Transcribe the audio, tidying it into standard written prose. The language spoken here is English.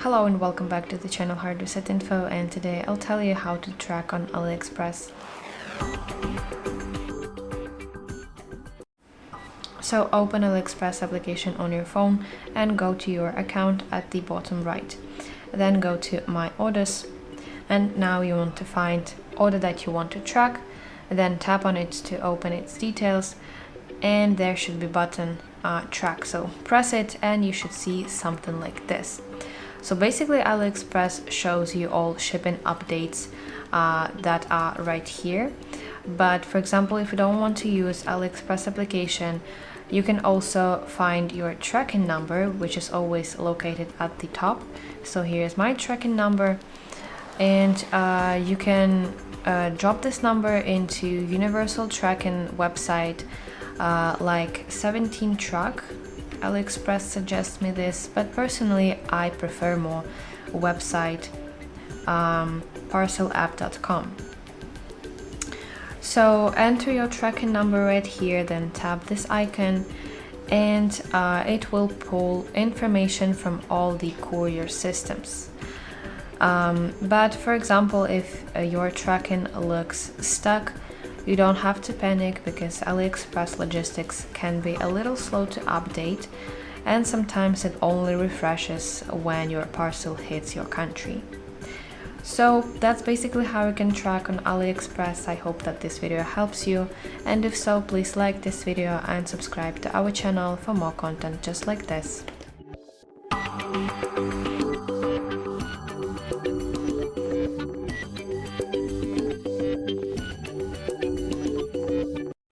Hello and welcome back to the channel hardreset.info, and today I'll tell you how to track on AliExpress. So open AliExpress application on your phone and go to your account at the bottom right. Then go to My Orders, and now you want to find order that you want to track. Then tap on it to open its details, and there should be button track. So press it and you should see something like this. So basically AliExpress shows you all shipping updates that are right here. But for example, if you don't want to use AliExpress application, you can also find your tracking number, which is always located at the top. So here's my tracking number, and you can drop this number into universal tracking website like 17 Track. AliExpress suggests me this, but personally I prefer more website parcelapp.com. So enter your tracking number right here, then tap this icon, and it will pull information from all the courier systems. But for example, if your tracking looks stuck, you don't have to panic, because AliExpress logistics can be a little slow to update, and sometimes it only refreshes when your parcel hits your country. So that's basically how you can track on AliExpress. I hope that this video helps you, and if so, please like this video and subscribe to our channel for more content just like this.